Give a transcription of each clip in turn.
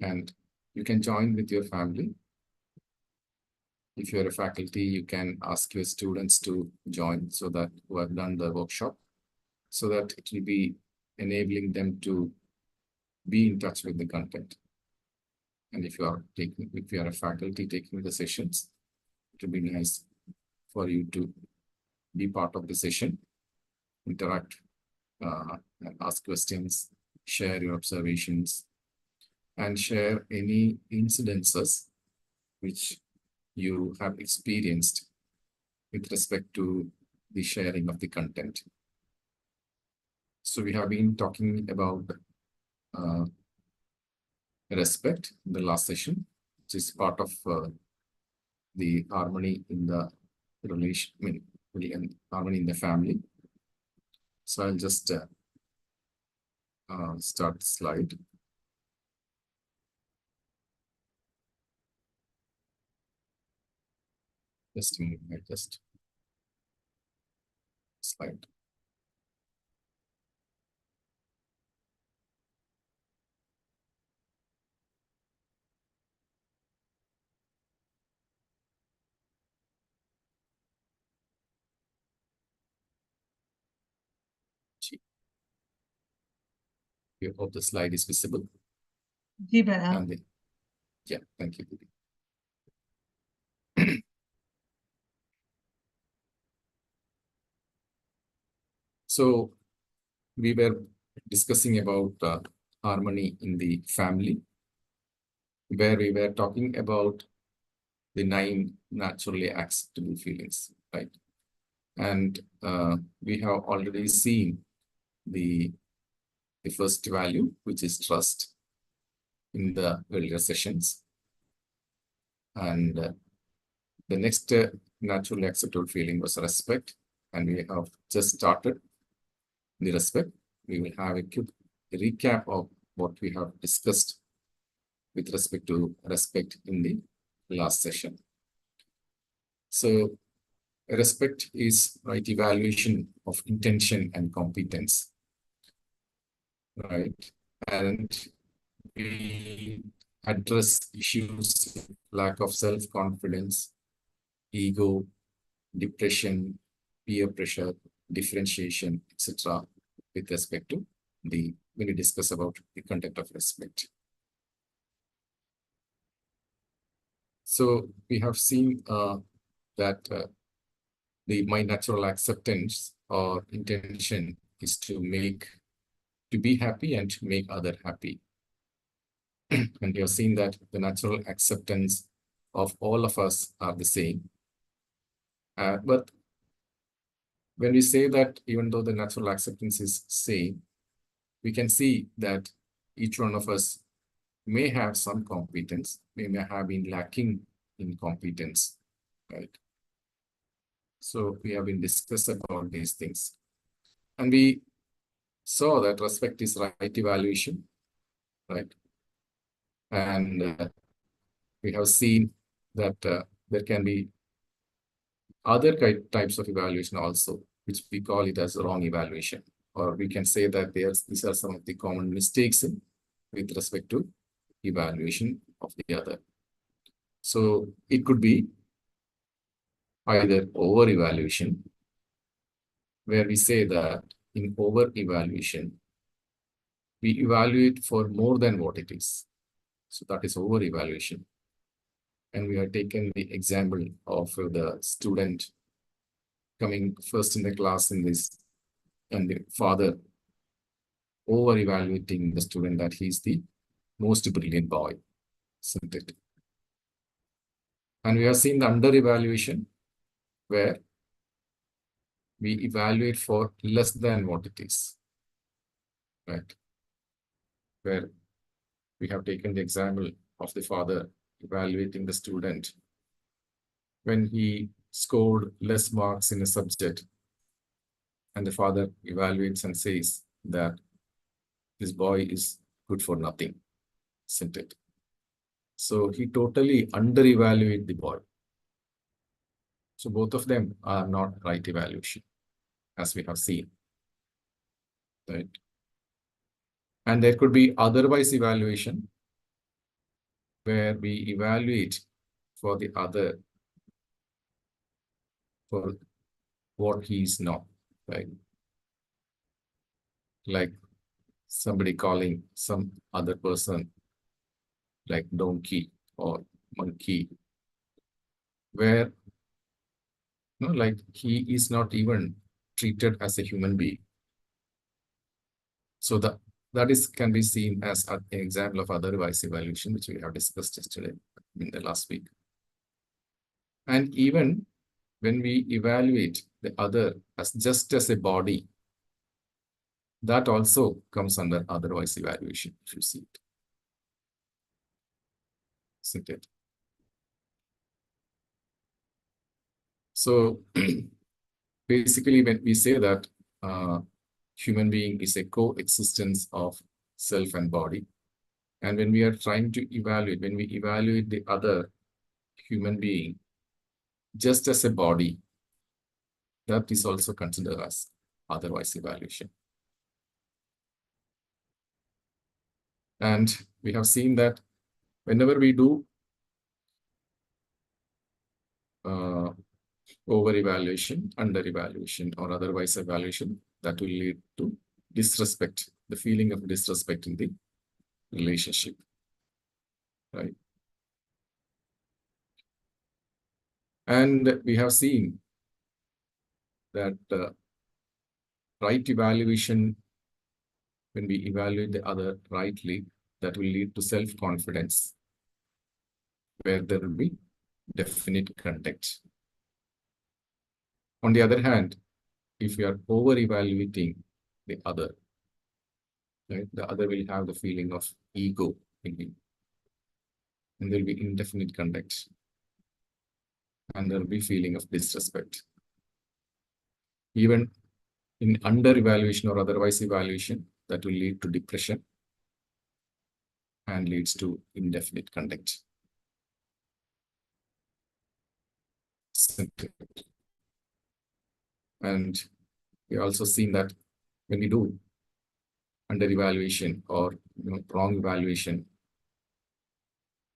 and you can join with your family. If you're a faculty, you can ask your students to join so that who have done the workshop, so that it will be enabling them to be in touch with the content. And if you are a faculty taking the sessions, it will be nice for you to be part of the session, interact, and ask questions, share your observations, and share any incidences which you have experienced with respect to the sharing of the content. So we have been talking about respect in the last session, which is part of the harmony in the relation, harmony in the family. So I'll just start the slide. Just a moment, just slide. I hope the slide is visible. And yeah, thank you. So we were discussing about harmony in the family, where we were talking about the 9 naturally acceptable feelings, right? And we have already seen the first value, which is trust, in the earlier sessions. And the next naturally acceptable feeling was respect. And we have just started the respect. We will have a quick recap of what we have discussed with respect to respect in the last session. So respect is right evaluation of intention and competence, right? And we address issues, lack of self-confidence, ego, depression, peer pressure, differentiation, etc. with respect to when we discuss about the content of respect. So we have seen that my natural acceptance or intention is to be happy and to make others happy. And we have seen that the natural acceptance of all of us are the same. But when we say that, even though the natural acceptance is same, we can see that each one of us may have some competence, may have been lacking in competence, right? So we have been discussed about these things. And we saw that respect is right evaluation, right? And we have seen that there can be other types of evaluation also, which we call it as wrong evaluation. Or we can say that these are some of the common mistakes with respect to evaluation of the other. So it could be either over-evaluation, where we say that in over-evaluation, we evaluate for more than what it is. So that is over-evaluation. And we have taken the example of the student coming first in the class in this, and the father over-evaluating the student that he's the most brilliant boy, isn't it? And we have seen the under-evaluation, where we evaluate for less than what it is, right? Where we have taken the example of the father evaluating the student when he scored less marks in a subject, and the father evaluates and says that this boy is good for nothing, isn't it? So he totally under-evaluates the boy. So both of them are not right evaluation, as we have seen, right? And there could be otherwise evaluation, where we evaluate for the other for what he is not, right? Like somebody calling some other person like donkey or monkey, where like he is not even treated as a human being. So that is can be seen as an example of otherwise evaluation, which we have discussed yesterday in the last week. And even when we evaluate the other as just as a body, that also comes under otherwise evaluation, if you see it. Isn't it? So basically, when we say that human being is a coexistence of self and body, and when we are trying to evaluate, when we evaluate the other human being just as a body, that is also considered as otherwise evaluation. And we have seen that whenever we do over-evaluation, under-evaluation, or otherwise evaluation, that will lead to disrespect, the feeling of disrespect in the relationship, right? And we have seen that right evaluation, when we evaluate the other rightly, that will lead to self-confidence, where there will be definite conduct. On the other hand, if we are over-evaluating the other, right, the other will have the feeling of ego in him, and there will be indefinite conduct, and there will be feeling of disrespect. Even in under-evaluation or otherwise evaluation, that will lead to depression and leads to indefinite conduct. And we also seen that when we do under evaluation or wrong evaluation,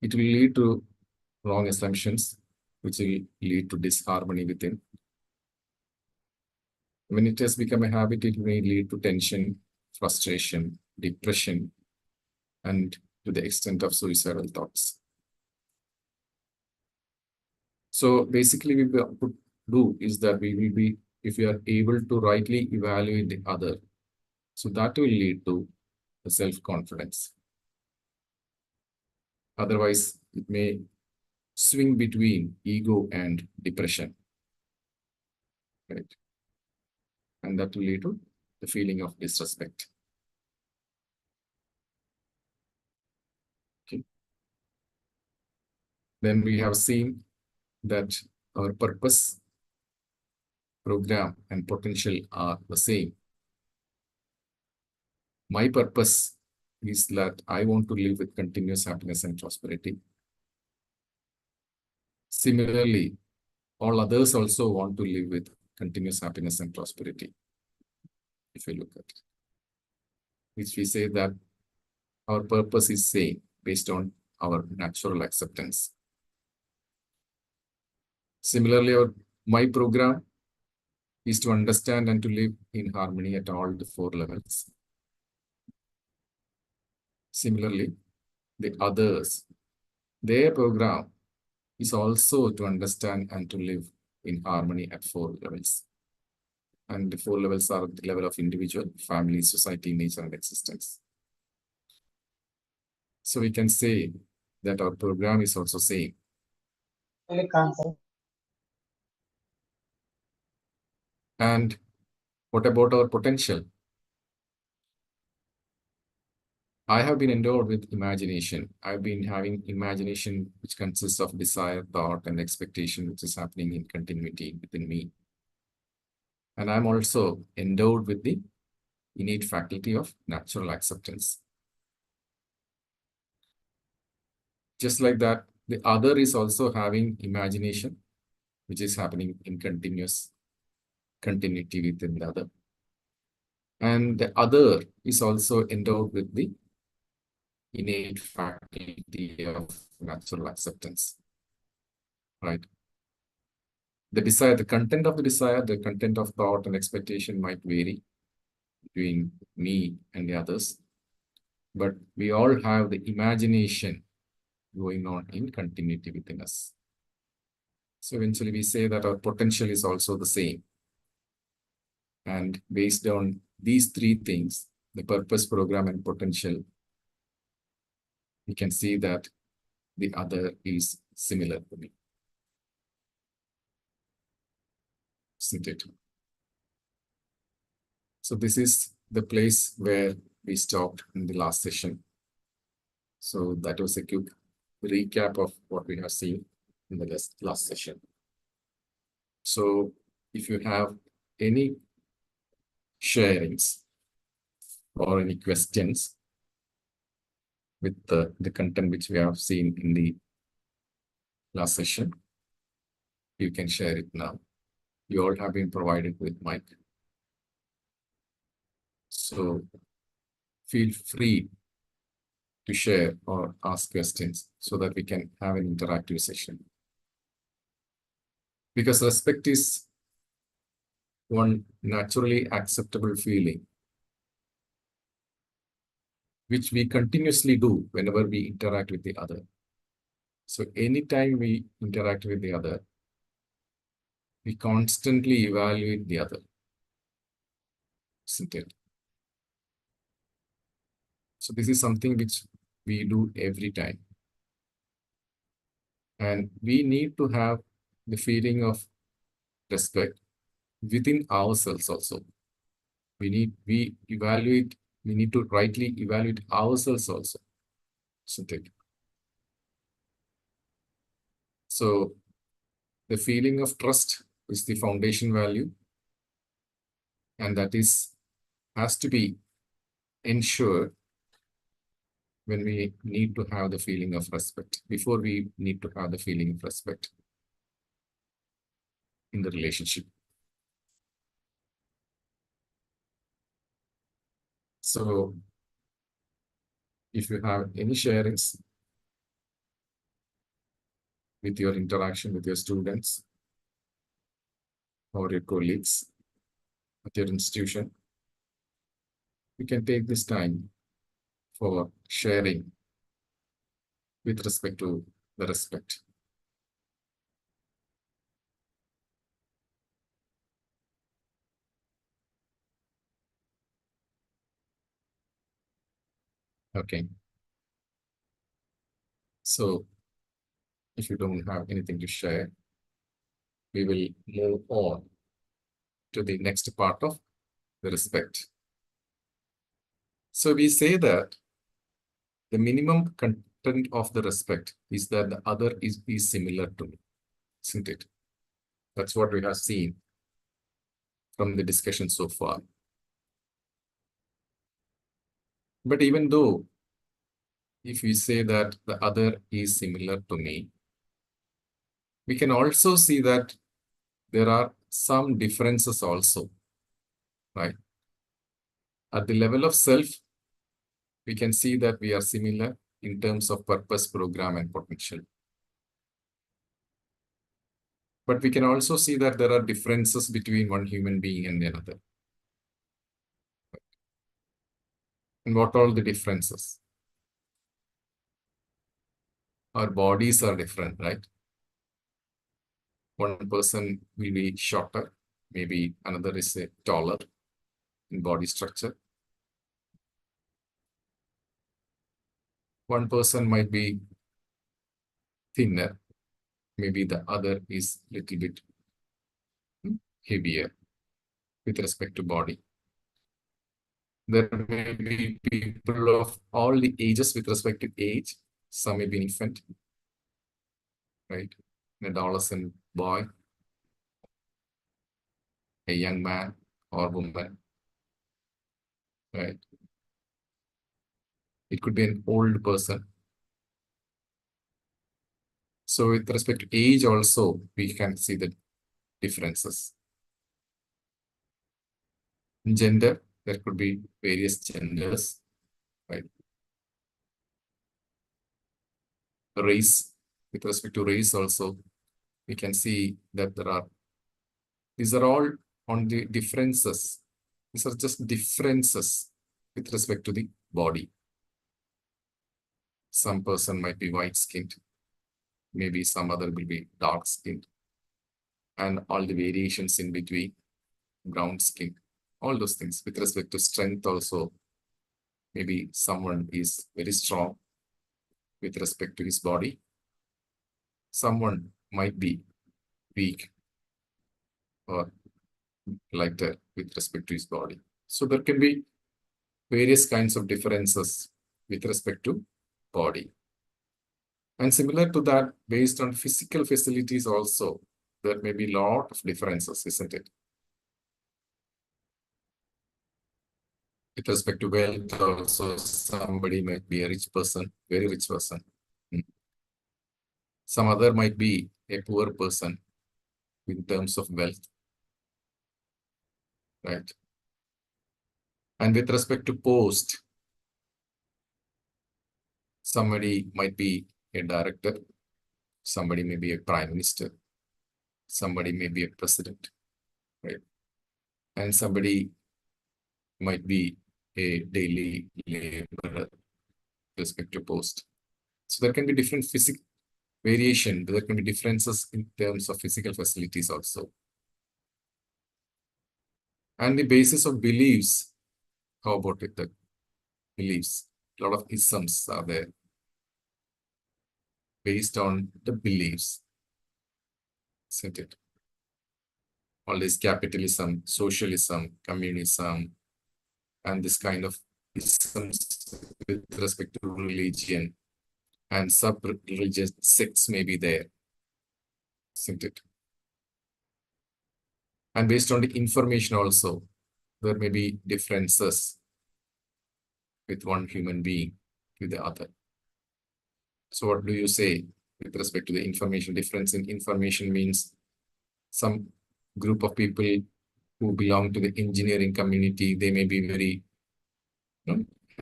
it will lead to wrong assumptions, which will lead to disharmony within. When it has become a habit, it may lead to tension, frustration, depression, and to the extent of suicidal thoughts. So basically, what we could do is that we will be, if we are able to rightly evaluate the other, so that will lead to the self-confidence. Otherwise, it may swing between ego and depression, right? And that will lead to the feeling of disrespect. Okay. Then we have seen that our purpose, program, and potential are the same. My purpose is that I want to live with continuous happiness and prosperity. Similarly, all others also want to live with continuous happiness and prosperity. If you look at it, which we say that our purpose is same based on our natural acceptance. Similarly, my program is to understand and to live in harmony at all the 4 levels. Similarly, the others, their program is also to understand and to live in harmony at 4 levels. And the 4 levels are the level of individual, family, society, nature, and existence. So we can say that our program is also same. And what about our potential? I have been endowed with imagination. I've been having imagination, which consists of desire, thought, and expectation, which is happening in continuity within me. And I'm also endowed with the innate faculty of natural acceptance. Just like that, the other is also having imagination, which is happening in continuous continuity within the other. And the other is also endowed with the innate faculty of natural acceptance, right? The desire, the content of the desire, the content of thought and expectation might vary between me and the others, but we all have the imagination going on in continuity within us. So eventually we say that our potential is also the same. And based on these three things, the purpose, program, and potential, we can see that the other is similar to me. Isn't it? So this is the place where we stopped in the last session. So that was a quick recap of what we have seen in the last session. So if you have any sharings or any questions with the content which we have seen in the last session, you can share it now. You all have been provided with mic. So feel free to share or ask questions so that we can have an interactive session. Because respect is one naturally acceptable feeling, which we continuously do whenever we interact with the other. So anytime we interact with the other, we constantly evaluate the other, isn't it? So this is something which we do every time. And we need to have the feeling of respect within ourselves also. We need to rightly evaluate ourselves also, isn't it? So the feeling of trust is the foundation value, and that has to be ensured when we need to have the feeling of respect, before we need to have the feeling of respect in the relationship. So if you have any sharings with your interaction with your students or your colleagues at your institution, you can take this time for sharing with respect to the respect. Okay. So if you don't have anything to share, we will move on to the next part of the respect. So we say that the minimum content of the respect is that the other is similar to me, isn't it? That's what we have seen from the discussion so far. But even though if we say that the other is similar to me, we can also see that there are some differences also, right? At the level of self, we can see that we are similar in terms of purpose, program, and potential. But we can also see that there are differences between one human being and another. And what are the differences? Our bodies are different, right? One person will be shorter, maybe another is taller in body structure. One person might be thinner, maybe the other is a little bit heavier with respect to body. There may be people of all the ages with respect to age. Some may be an infant, right? An adolescent boy, a young man or woman, right? It could be an old person. So with respect to age also, we can see the differences. In gender, there could be various genders, right? race, with respect to race also, we can see that these are all on the differences. These are just differences with respect to the body. Some person might be white-skinned, maybe some other will be dark-skinned, and all the variations in between, brown skin, all those things. With respect to strength also, maybe someone is very strong with respect to his body. Someone might be weak or lighter with respect to his body. So there can be various kinds of differences with respect to body. And similar to that, based on physical facilities also, there may be a lot of differences, isn't it? With respect to wealth also, somebody might be a rich person, very rich person. Some other might be a poor person in terms of wealth, right? And with respect to post, somebody might be a director, somebody may be a prime minister, somebody may be a president, right? And somebody might be a daily laborer with respect to post. So there can be different physical variation, there can be differences in terms of physical facilities also. And the basis of beliefs, how about it, the beliefs? A lot of isms are there based on the beliefs, isn't it? All this capitalism, socialism, communism, and this kind of isms with respect to religion and sub-religious sects may be there, isn't it? And based on the information also, there may be differences with one human being to the other. So what do you say with respect to the information? Difference in information means some group of people who belong to the engineering community, they may be very,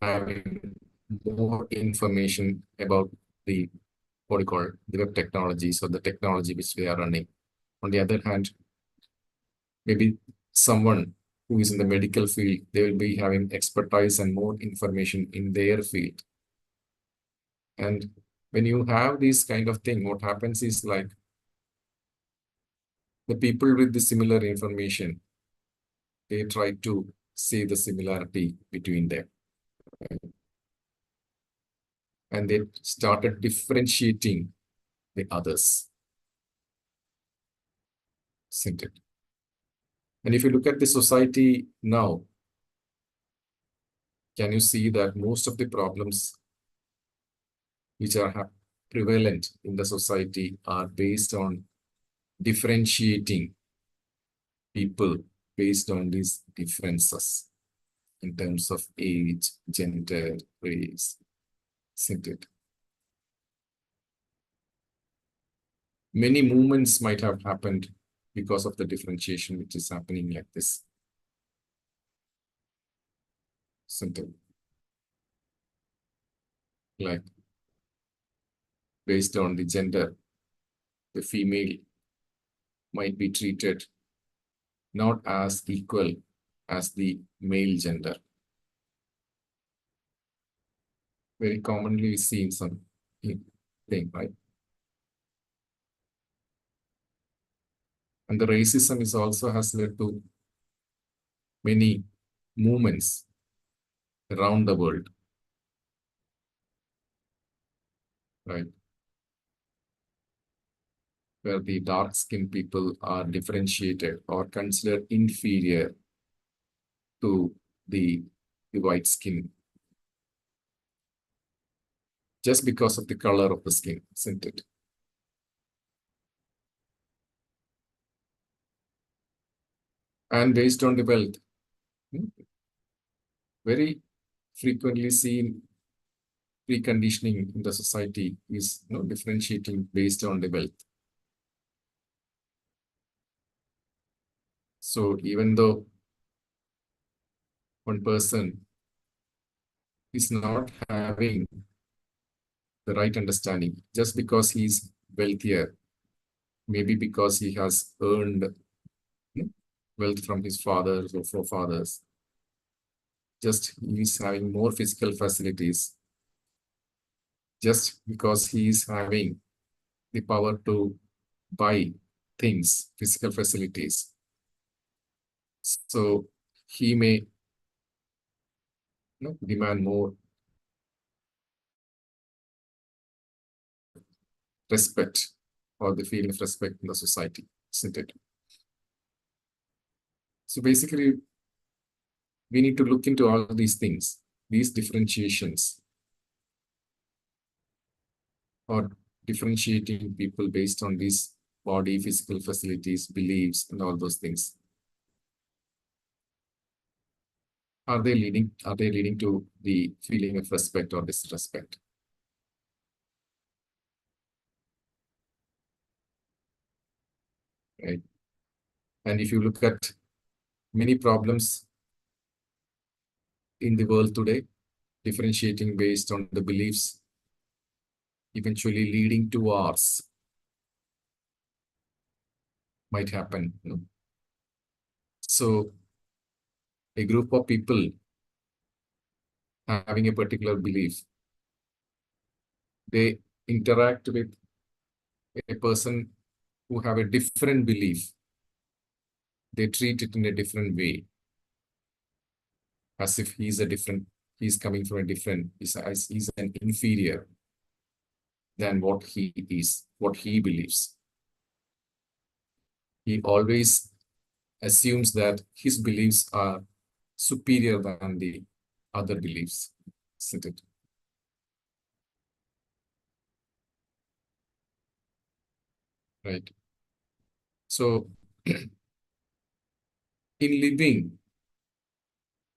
having more information about the, what you call, the web technologies or the technology which we are running. On the other hand, maybe someone who is in the medical field, they will be having expertise and more information in their field. And when you have this kind of thing, what happens is like the people with the similar information, they try to see the similarity between them. And they started differentiating the others, isn't it? And if you look at the society now, can you see that most of the problems which are prevalent in the society are based on differentiating people based on these differences in terms of age, gender, race, isn't it? Many movements might have happened because of the differentiation which is happening like this. Simple. Like based on the gender, the female might be treated not as equal as the male gender. Very commonly seen some thing, right? And the racism is also has led to many movements around the world, right? Where the dark-skinned people are differentiated or considered inferior to the white skin just because of the color of the skin, isn't it? And based on the wealth, very frequently seen preconditioning in the society is differentiating based on the wealth. So even though one person is not having the right understanding. Just because he's wealthier, maybe because he has earned wealth from his fathers or forefathers, just he's having more physical facilities, just because he's having the power to buy things, physical facilities. So he may demand more respect or the feeling of respect in the society, isn't it? So basically, we need to look into all these things, these differentiations, or differentiating people based on these body, physical facilities, beliefs, and all those things. Are they leading to the feeling of respect or disrespect? Right? And if you look at many problems in the world today, differentiating based on the beliefs, eventually leading to wars might happen. So a group of people having a particular belief, they interact with a person who have a different belief. They treat it in a different way, as if he's coming from a different, he's an inferior than what he is, what he believes. He always assumes that his beliefs are superior than the other beliefs, isn't it? Right. So in living,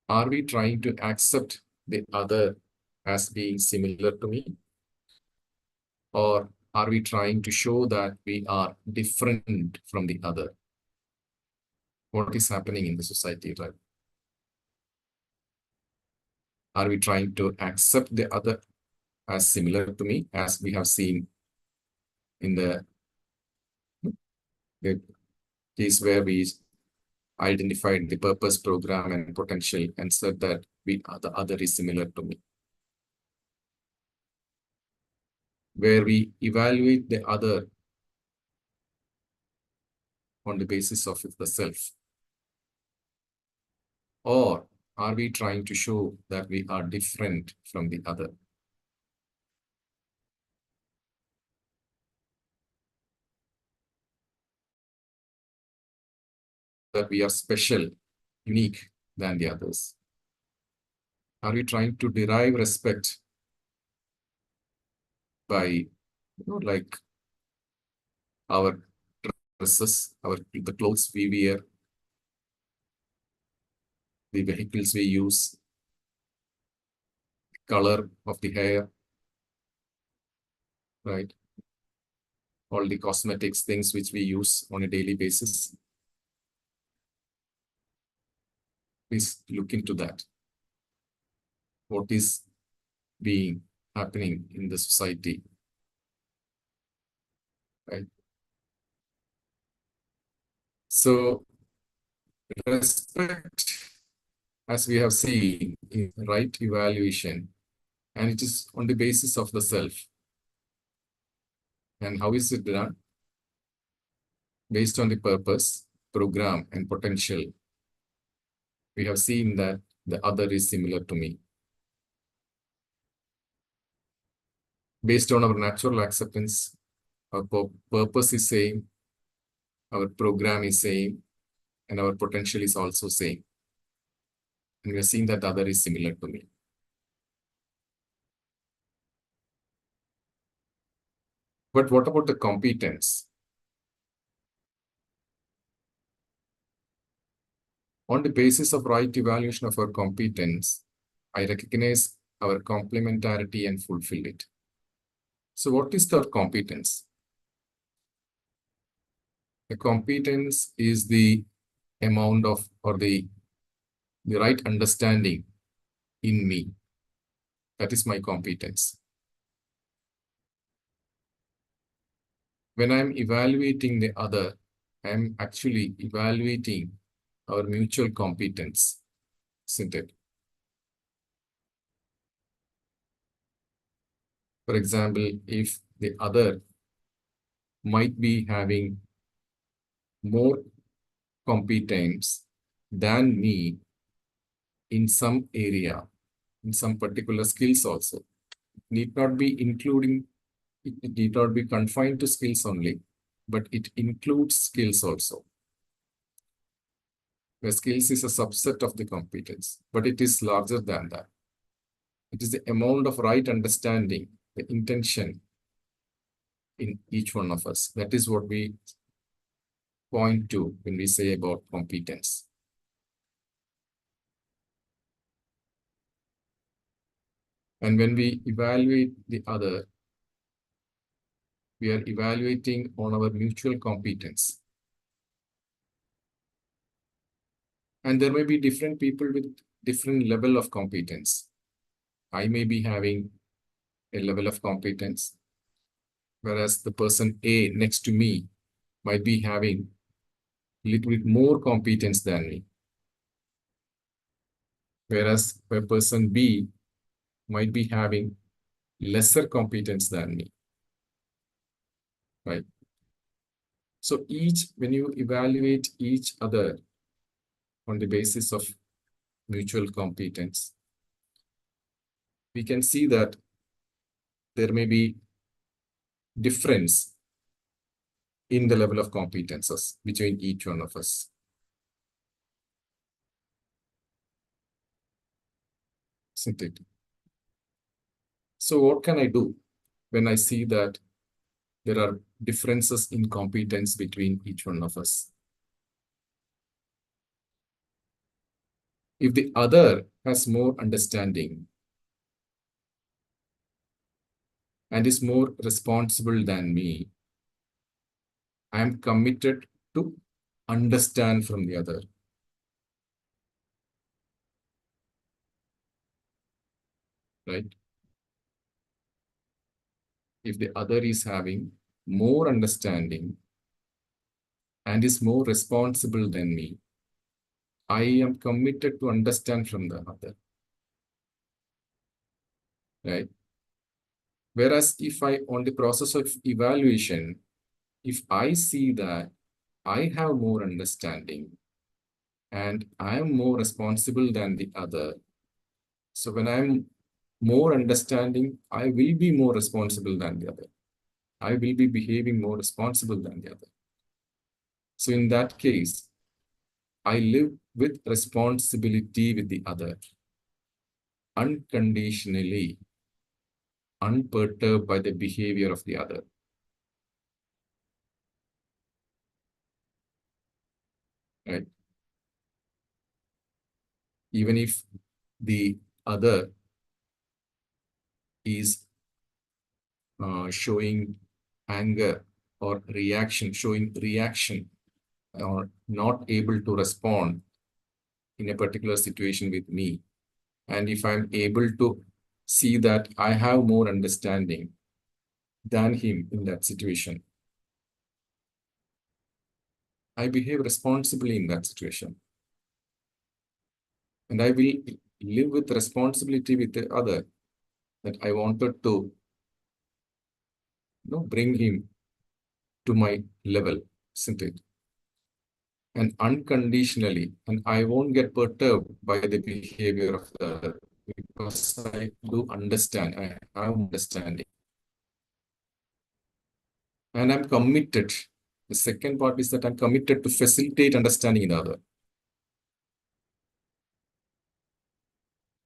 are we trying to accept the other as being similar to me? Or are we trying to show that we are different from the other? What is happening in the society, right? Are we trying to accept the other as similar to me, as we have seen in the case where we identified the purpose, program, and potential and said that the other is similar to me? Where we evaluate the other on the basis of the self? Or are we trying to show that we are different from the other? That we are special, unique than the others? Are we trying to derive respect by, like our dresses, the clothes we wear, the vehicles we use, color of the hair, right? All the cosmetics, things which we use on a daily basis. Please look into that. What is being happening in the society, right? So respect, as we have seen, is right evaluation, and it is on the basis of the self. And how is it done? Based on the purpose, program, and potential. We have seen that the other is similar to me. Based on our natural acceptance, our purpose is same, our program is same, and our potential is also same. And we are seeing that the other is similar to me. But what about the competence? On the basis of right evaluation of our competence, I recognize our complementarity and fulfill it. So what is the competence? The competence is the amount of, or the right understanding in me. That is my competence. when I'm evaluating the other, I'm actually evaluating our mutual competence, isn't it? For example, if the other might be having more competence than me in some area, in some particular skills also, need not be including, it need not be confined to skills only, but it includes skills also. Where skills is a subset of the competence, but it is larger than that. It is the amount of right understanding, the intention in each one of us. That is what we point to when we say about competence. And when we evaluate the other, we are evaluating on our mutual competence. And there may be different people with different level of competence. I may be having a level of competence, whereas the person A next to me might be having a little bit more competence than me. Whereas a person B might be having lesser competence than me, right? So when you evaluate each other on the basis of mutual competence, we can see that there may be difference in the level of competences between each one of us. Isn't it? So what can I do when I see that there are differences in competence between each one of us? If the other has more understanding and is more responsible than me, I am committed to understand from the other. Right? If the other is having more understanding and is more responsible than me, I am committed to understand from the other. Right? Whereas if on the process of evaluation, if I see that I have more understanding and I am more responsible than the other, so when I'm more understanding, I will be more responsible than the other. I will be behaving more responsible than the other. So in that case, I live with responsibility with the other, unconditionally, unperturbed by the behavior of the other. Right? Even if the other is showing anger or showing reaction, or not able to respond in a particular situation with me. And if I'm able to see that I have more understanding than him in that situation, I behave responsibly in that situation. And I will live with responsibility with the other, that I wanted to bring him to my level, isn't it? And unconditionally, and I won't get perturbed by the behavior of the other, because I do understand, I have understanding. And I'm committed. The second part is that I'm committed to facilitate understanding in the other.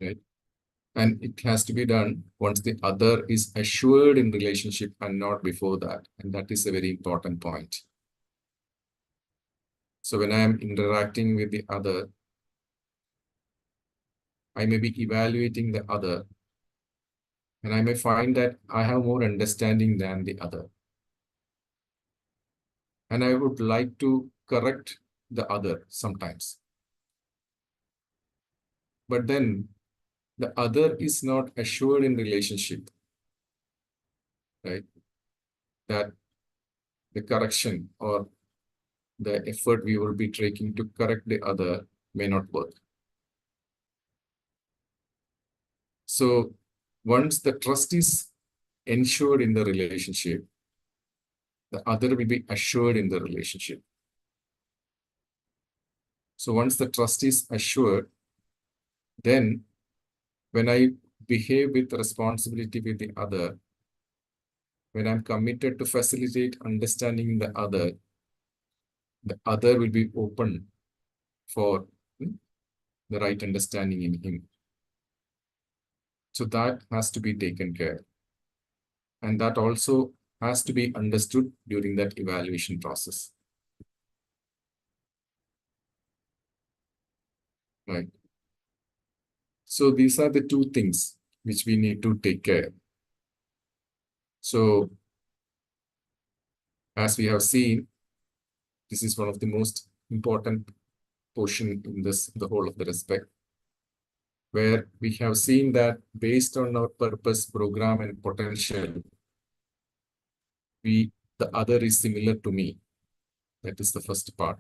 Right? And it has to be done once the other is assured in relationship and not before that. And that is a very important point. So when I am interacting with the other, I may be evaluating the other, and I may find that I have more understanding than the other. And I would like to correct the other sometimes. But then the other is not assured in relationship, right? That the correction or the effort we will be taking to correct the other may not work. So once the trust is ensured in the relationship, the other will be assured in the relationship. So once the trust is assured, then when I behave with responsibility with the other, when I'm committed to facilitate understanding the other will be open for the right understanding in him. So that has to be taken care. And that also has to be understood during that evaluation process. Right. So these are the two things which we need to take care. So as we have seen, this is one of the most important portion in the whole of the respect, where we have seen that based on our purpose, program, and potential, the other is similar to me. That is the first part.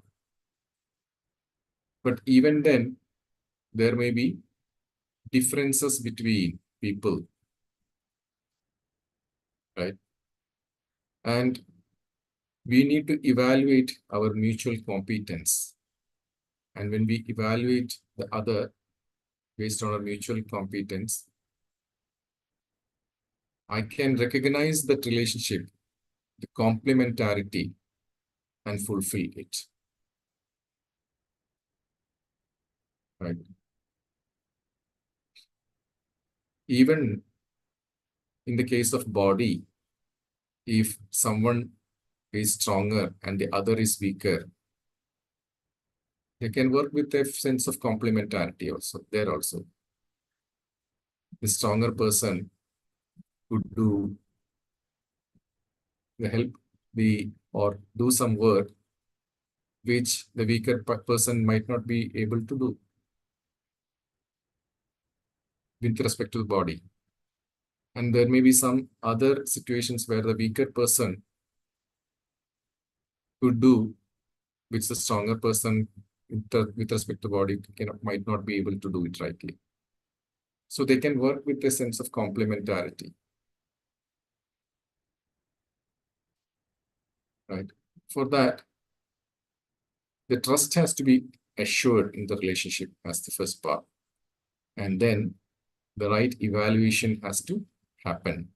But even then, there may be differences between people, right? And we need to evaluate our mutual competence. And when we evaluate the other based on our mutual competence, I can recognize that relationship, the complementarity, and fulfill it. Right? Even in the case of body, if someone is stronger and the other is weaker, they can work with a sense of complementarity also, there also. The stronger person could do the help or do some work which the weaker person might not be able to do with respect to the body. And there may be some other situations where the weaker person could do, which the stronger person with respect to body might not be able to do it rightly. So they can work with a sense of complementarity. Right? For that, the trust has to be assured in the relationship as the first part. And then the right evaluation has to happen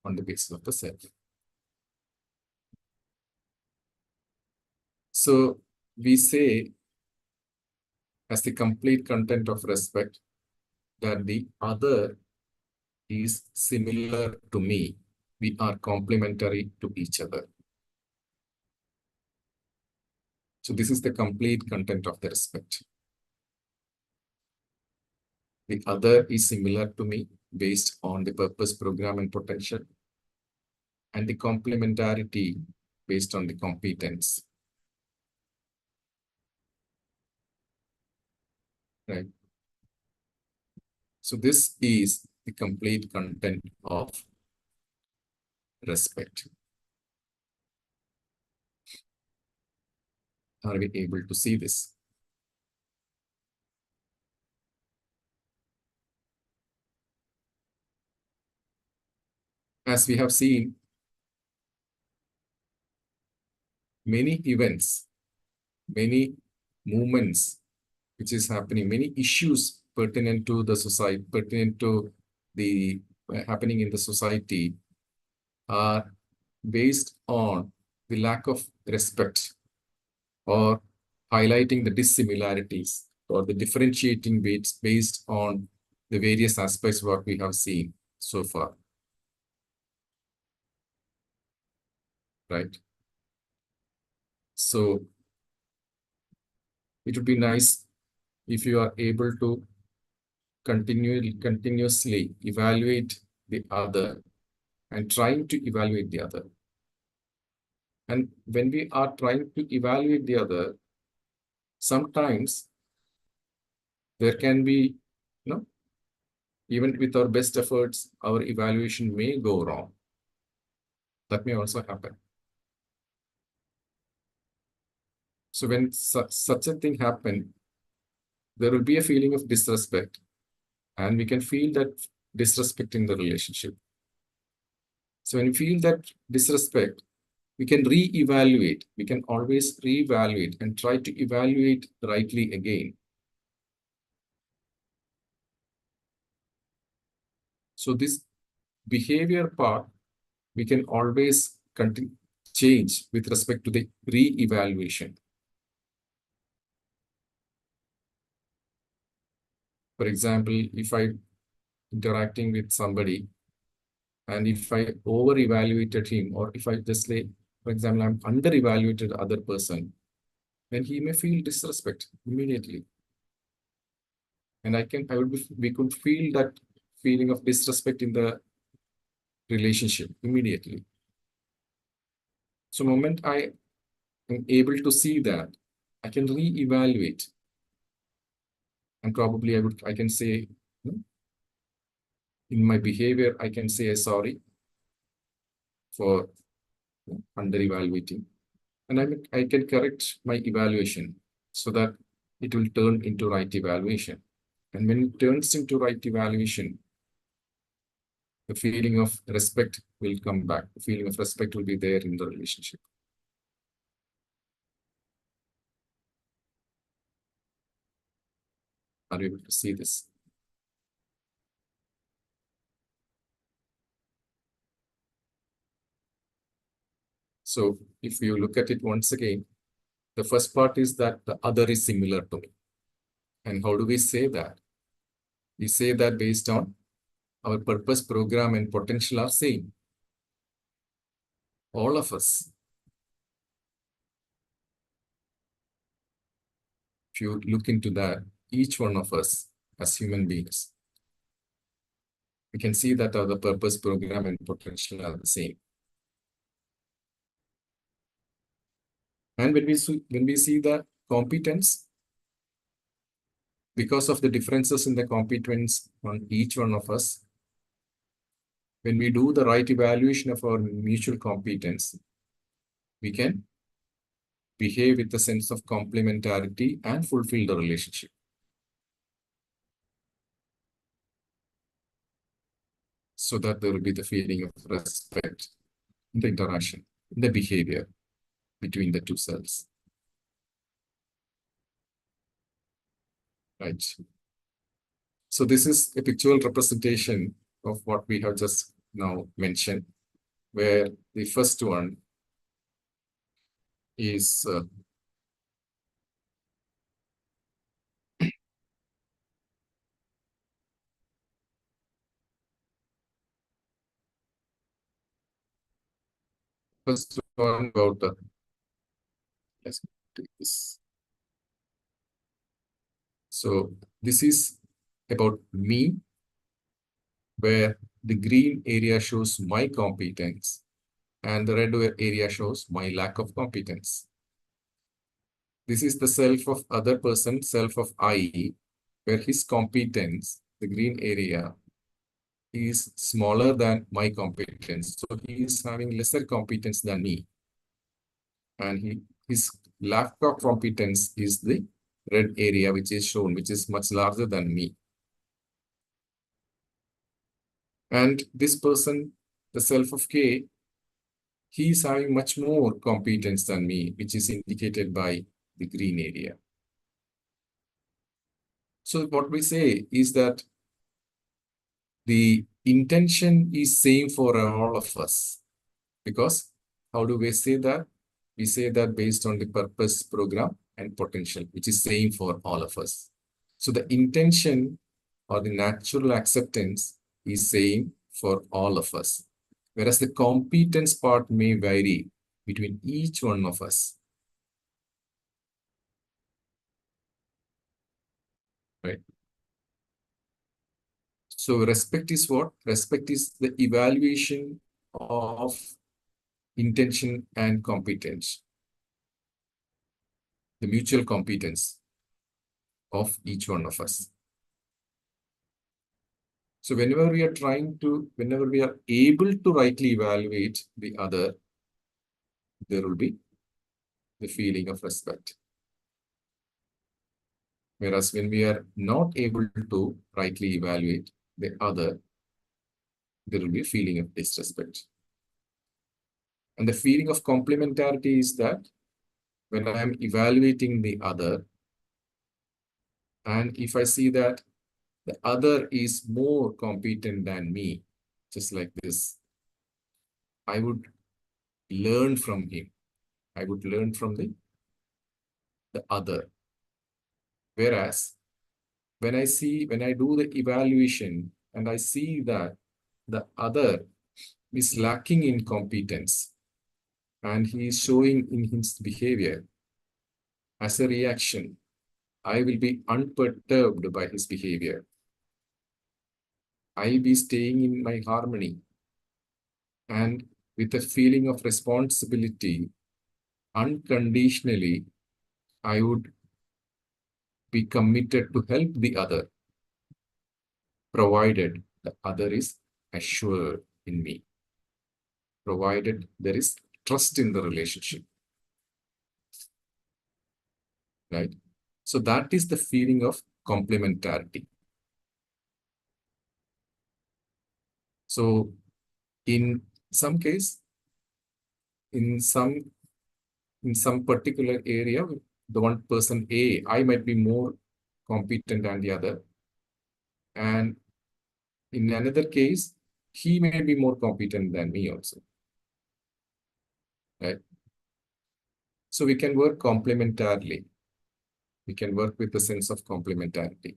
on the basis of the self. So we say as the complete content of respect that the other is similar to me. We are complementary to each other. So this is the complete content of the respect. The other is similar to me based on the purpose, program, and potential, and the complementarity based on the competence. Right? So this is the complete content of respect. Are we able to see this? As we have seen, many events, many movements which is happening, many issues pertinent to the society, pertinent to the happening in the society are based on the lack of respect or highlighting the dissimilarities or the differentiating weights based on the various aspects what we have seen so far. Right? So it would be nice if you are able to continuously evaluate the other and trying to evaluate the other. And when we are trying to evaluate the other, sometimes there can be, even with our best efforts, our evaluation may go wrong. That may also happen. So when such a thing happens, there will be a feeling of disrespect, and we can feel that disrespect in the relationship. So when you feel that disrespect, we can re-evaluate. We can always re-evaluate and try to evaluate rightly again. So this behavior part, we can always change with respect to the re-evaluation. For example, if I'm interacting with somebody and if I over-evaluated him, or if I just say, for example, I'm under-evaluated other person, then he may feel disrespect immediately. And we could feel that feeling of disrespect in the relationship immediately. So the moment I am able to see that, I can re-evaluate. And probably I can say, in my behavior, I can say sorry for under-evaluating. And I can correct my evaluation so that it will turn into right evaluation. And when it turns into right evaluation, the feeling of respect will come back. The feeling of respect will be there in the relationship. Are you able to see this? So if you look at it once again, the first part is that the other is similar to me. And how do we say that? We say that based on our purpose, program, and potential are same. All of us. If you look into that, each one of us as human beings, we can see that our purpose, program, and potential are the same. And when we see the competence, because of the differences in the competence on each one of us, when we do the right evaluation of our mutual competence, we can behave with a sense of complementarity and fulfill the relationship. So that there will be the feeling of respect in the interaction, in the behavior between the two selves. Right. So this is a pictorial representation of what we have just now mentioned, where the first one is first one about the, let's take this. So this is about me, where the green area shows my competence and the red area shows my lack of competence. This is the self of other person, self of I, where his competence, the green area, is smaller than my competence. So he is having lesser competence than me. And his lack of competence is the red area, which is shown, which is much larger than me. And this person, the self of K, he is having much more competence than me, which is indicated by the green area. So what we say is that the intention is same for all of us. Because how do we say that? We say that based on the purpose, program, and potential, which is same for all of us. So the intention or the natural acceptance is same for all of us. Whereas the competence part may vary between each one of us. Right? So respect is what? Respect is the evaluation of intention and competence. The mutual competence of each one of us. So whenever we are able to rightly evaluate the other, there will be the feeling of respect. Whereas when we are not able to rightly evaluate the other, there will be a feeling of disrespect. And the feeling of complementarity is that when I am evaluating the other, and if I see that the other is more competent than me, just like this, I would learn from him. I would learn from the other. Whereas when I do the evaluation and I see that the other is lacking in competence and he is showing in his behavior, as a reaction, I will be unperturbed by his behavior. I will be staying in my harmony and with a feeling of responsibility, unconditionally, I would be committed to help the other, provided the other is assured in me, provided there is trust in the relationship, right? So that is the feeling of complementarity. So in some case, in some particular area, the one person A, I might be more competent than the other. And in another case, he may be more competent than me also, right? So we can work complementarily. We can work with the sense of complementarity.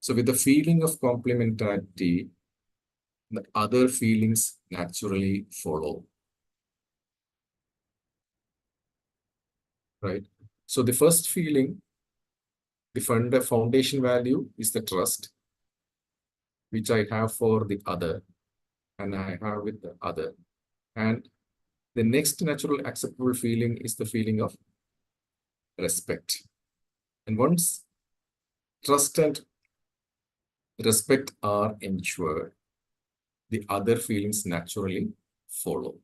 So with the feeling of complementarity, the other feelings naturally follow, right? So the first feeling, the foundation value is the trust, which I have for the other and I have with the other. And the next natural acceptable feeling is the feeling of respect. And once trust and respect are ensured, the other feelings naturally follow.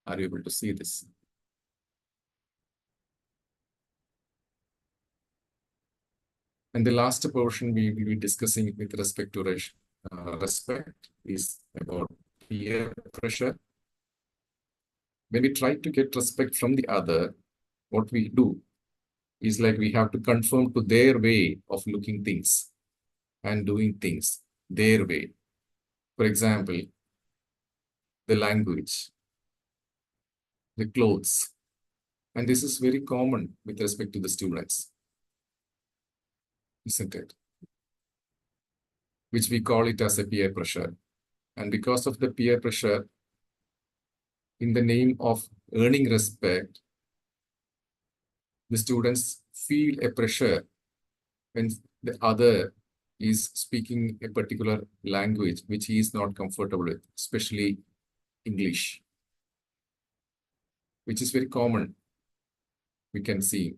Are you able to see this? And the last portion we will be discussing with respect to respect is about peer pressure. When we try to get respect from the other, what we do is like we have to conform to their way of looking things and doing things their way. For example, the language, the clothes. And this is very common with respect to the students, isn't it? Which we call it as a peer pressure. And because of the peer pressure, in the name of earning respect, the students feel a pressure when the other is speaking a particular language which he is not comfortable with, especially English, which is very common. We can see,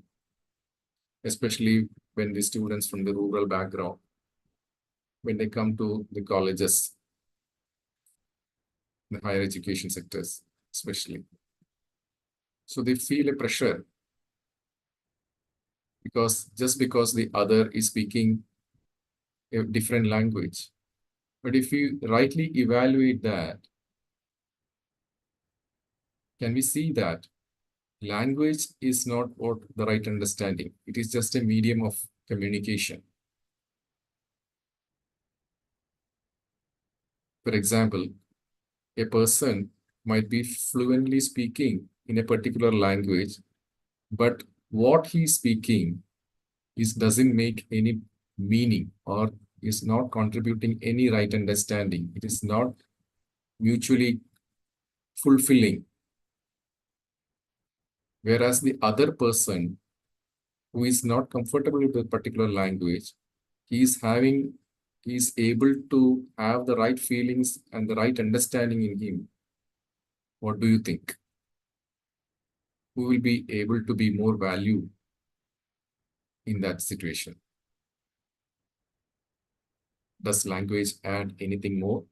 especially when the students from the rural background, when they come to the colleges, the higher education sectors, especially. So they feel a pressure because the other is speaking a different language. But if you rightly evaluate that, can we see that language is not what the right understanding. It is just a medium of communication. For example, a person might be fluently speaking in a particular language, but what he's speaking doesn't make any meaning or is not contributing any right understanding. It is not mutually fulfilling. Whereas the other person who is not comfortable with a particular language, he is able to have the right feelings and the right understanding in him. What do you think? Who will be able to be more valued in that situation? Does language add anything more?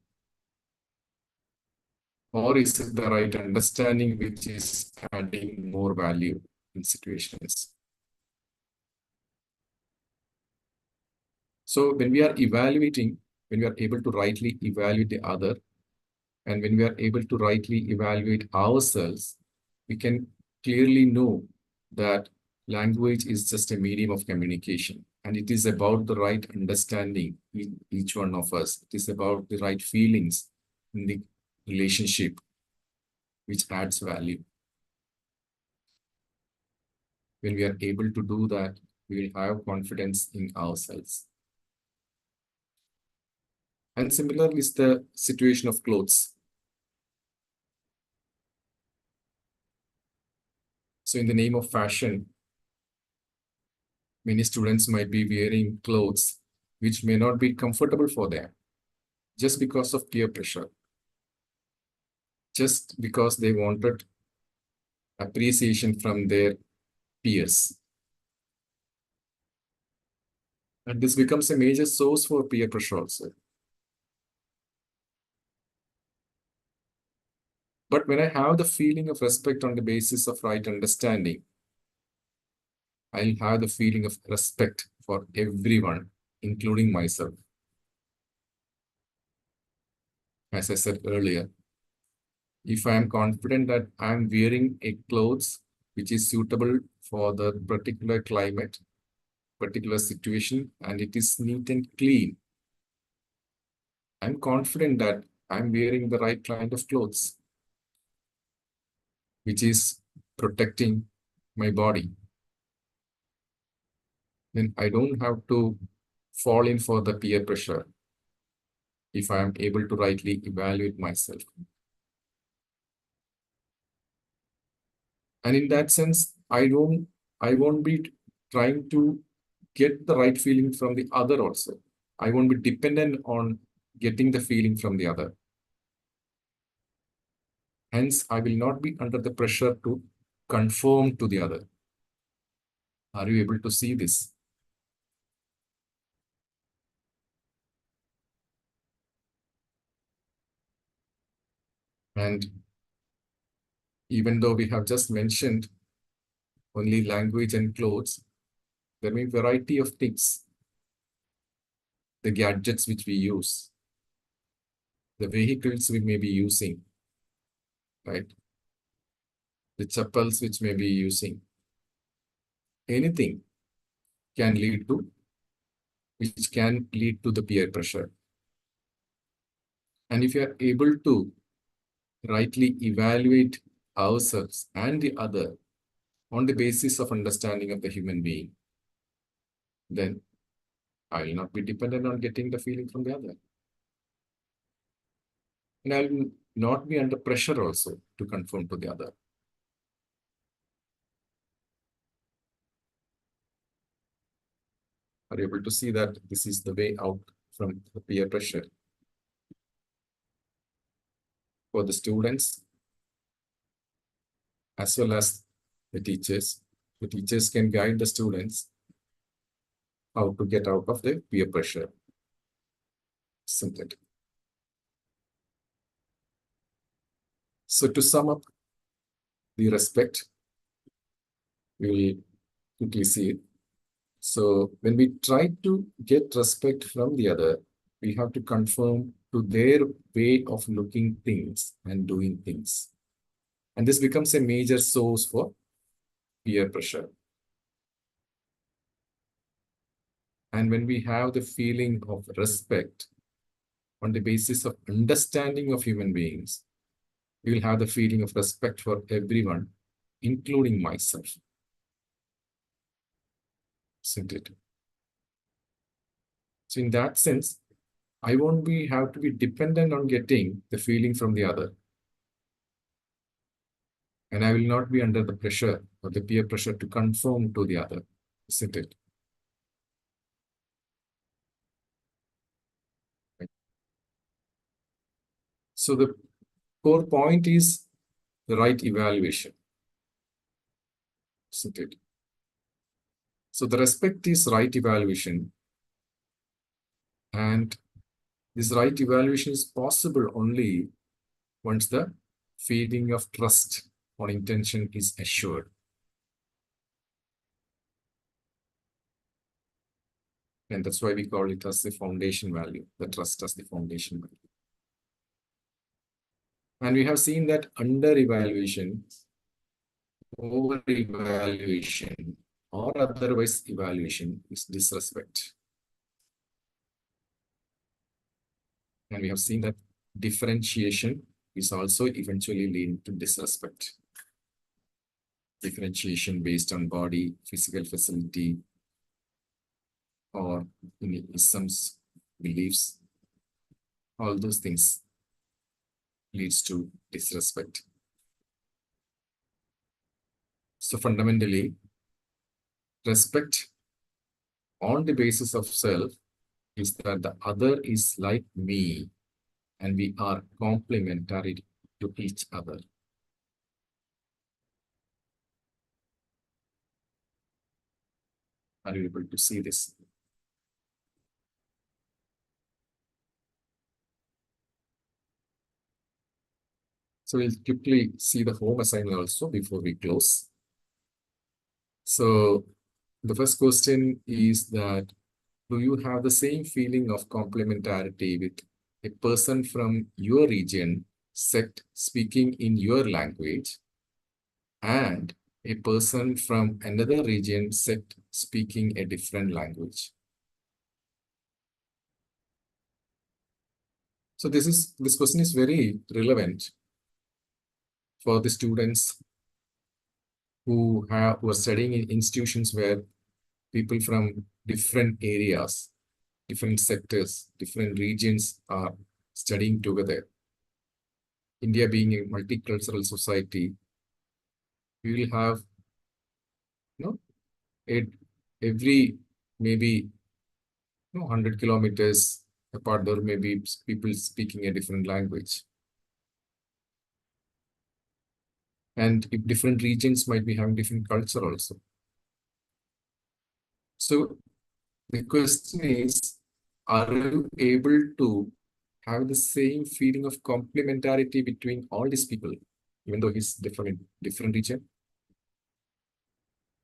Or is it the right understanding which is adding more value in situations? So when we are evaluating, when we are able to rightly evaluate the other, and when we are able to rightly evaluate ourselves, we can clearly know that language is just a medium of communication. And it is about the right understanding in each one of us. It is about the right feelings in the relationship, which adds value. When we are able to do that, we will have confidence in ourselves. And similarly is the situation of clothes. So in the name of fashion, many students might be wearing clothes which may not be comfortable for them just because of peer pressure, just because they wanted appreciation from their peers. And this becomes a major source for peer pressure also. But when I have the feeling of respect on the basis of right understanding, I'll have the feeling of respect for everyone, including myself. As I said earlier, if I am confident that I'm wearing a clothes which is suitable for the particular climate, particular situation, and it is neat and clean, I'm confident that I'm wearing the right kind of clothes, which is protecting my body. Then I don't have to fall in for the peer pressure if I am able to rightly evaluate myself. And in that sense, I won't be trying to get the right feeling from the other also. I won't be dependent on getting the feeling from the other. Hence, I will not be under the pressure to conform to the other. Are you able to see this? And even though we have just mentioned only language and clothes, there may be a variety of things, the gadgets which we use, the vehicles we may be using, right? The chappals which may be using. Anything can lead to, which can lead to the peer pressure. And if you are able to rightly evaluate ourselves and the other on the basis of understanding of the human being, then I will not be dependent on getting the feeling from the other. And I will not be under pressure also to conform to the other. Are you able to see that this is the way out from the peer pressure? For the students, as well as the teachers can guide the students how to get out of the peer pressure. Simple. So to sum up the respect, we will quickly see it. So when we try to get respect from the other, we have to conform to their way of looking things and doing things. And this becomes a major source for peer pressure. And when we have the feeling of respect on the basis of understanding of human beings, we will have the feeling of respect for everyone, including myself. Isn't it? So in that sense, I won't have to be dependent on getting the feeling from the other. And I will not be under the pressure or the peer pressure to conform to the other. Isn't it? So the core point is the right evaluation. Isn't it? So the respect is right evaluation. And This right evaluation is possible only once the feeling of trust on intention is assured. And that's why we call it as the foundation value, the trust as the foundation value. And we have seen that under evaluation, over evaluation, or otherwise evaluation is disrespect. And we have seen that differentiation is also eventually leading to disrespect. Differentiation based on body, physical facility, or in isms, beliefs, all those things leads to disrespect. So fundamentally, respect on the basis of self is that the other is like me and we are complementary to each other. Are you able to see this? So we'll quickly see the home assignment also before we close. So the first question is that, do you have the same feeling of complementarity with a person from your region, sect, speaking in your language, and a person from another region, sect, speaking a different language? So this question is very relevant for the students who are studying in institutions where people from different areas, different sectors, different regions are studying together. India being a multicultural society, we will have, every maybe 100 kilometers apart, there may be people speaking a different language. And if different regions might be having different culture also. So the question is, are you able to have the same feeling of complementarity between all these people, even though he's different region?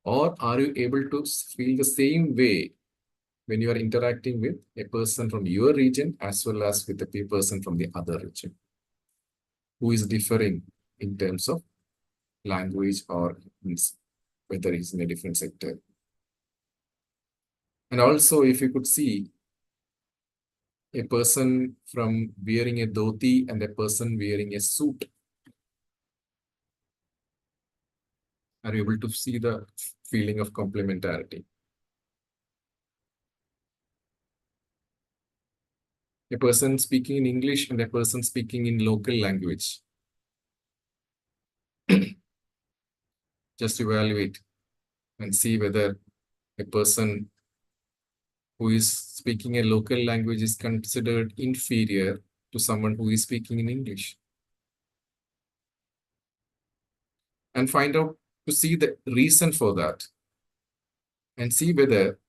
Or are you able to feel the same way when you are interacting with a person from your region as well as with a person from the other region who is differing in terms of language or whether he's in a different sector? And also, if you could see a person from wearing a dhoti and a person wearing a suit, are you able to see the feeling of complementarity? A person speaking in English and a person speaking in local language. Just evaluate and see whether a person who is speaking a local language is considered inferior to someone who is speaking in English. And find out to see the reason for that. And see whether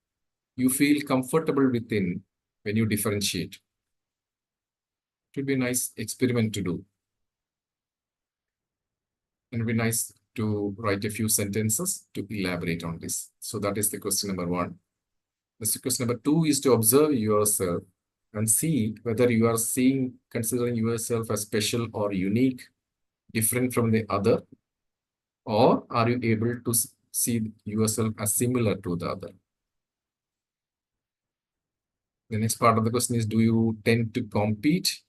you feel comfortable within when you differentiate. It would be a nice experiment to do. And it would be nice to write a few sentences to elaborate on this. So that is the question number 1. The question number 2 is to observe yourself and see whether you are considering yourself as special or unique, different from the other, or are you able to see yourself as similar to the other? The next part of the question is, do you tend to compete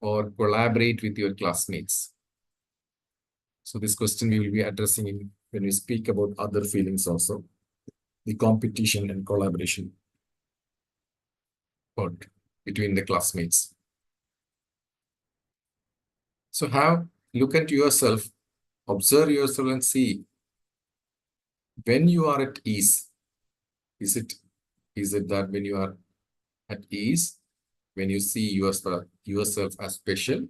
or collaborate with your classmates? So this question we will be addressing when we speak about other feelings also, the competition and collaboration part between the classmates. So look at yourself, observe yourself and see when you are at ease. Is it that when you are at ease, when you see yourself as special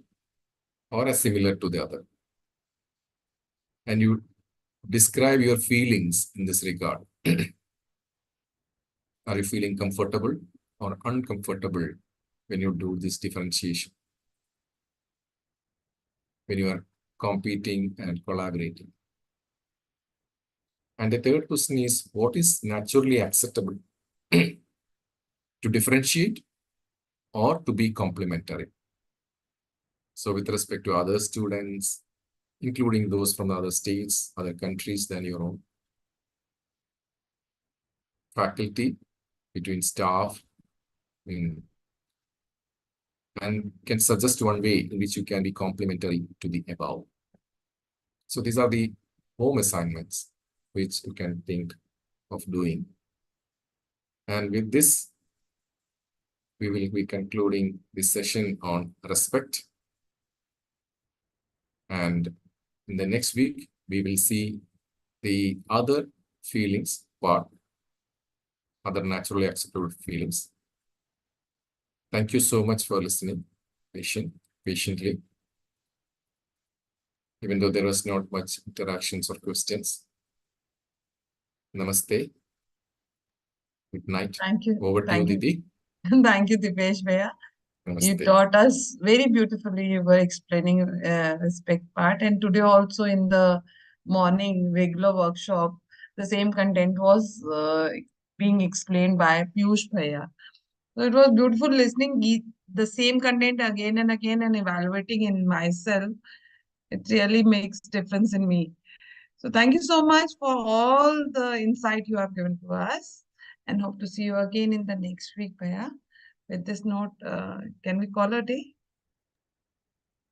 or as similar to the other? And you describe your feelings in this regard. Are you feeling comfortable or uncomfortable when you do this differentiation, when you are competing and collaborating. And the third question is, what is naturally acceptable to differentiate or to be complementary? So with respect to other students, including those from other states, other countries than your own, faculty, between staff, and can suggest one way in which you can be complementary to the above. So these are the home assignments which you can think of doing. And with this, we will be concluding this session on respect. And in the next week, we will see the other feelings part, other naturally acceptable feelings. Thank you so much for listening patiently, even though there was not much interactions or questions. Namaste. Good night. Thank you. Over to you, Thank you. Didi. Thank you, Dipesh Bhaiya. You Namaste. taught us very beautifully. You were explaining respect part, and today also in the morning regular workshop, the same content was being explained by Piyush Bhaiya. So it was beautiful listening the same content again and again and evaluating in myself. It really makes difference in me. So thank you so much for all the insight you have given to us, and hope to see you again in the next week, Bhaiya. With this note, can we call a day?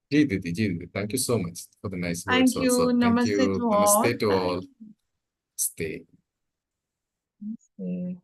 Didi. Thank you so much for the nice words Thank you. also. Thank Namaste you. to all. Namaste to all. Stay. Namaste.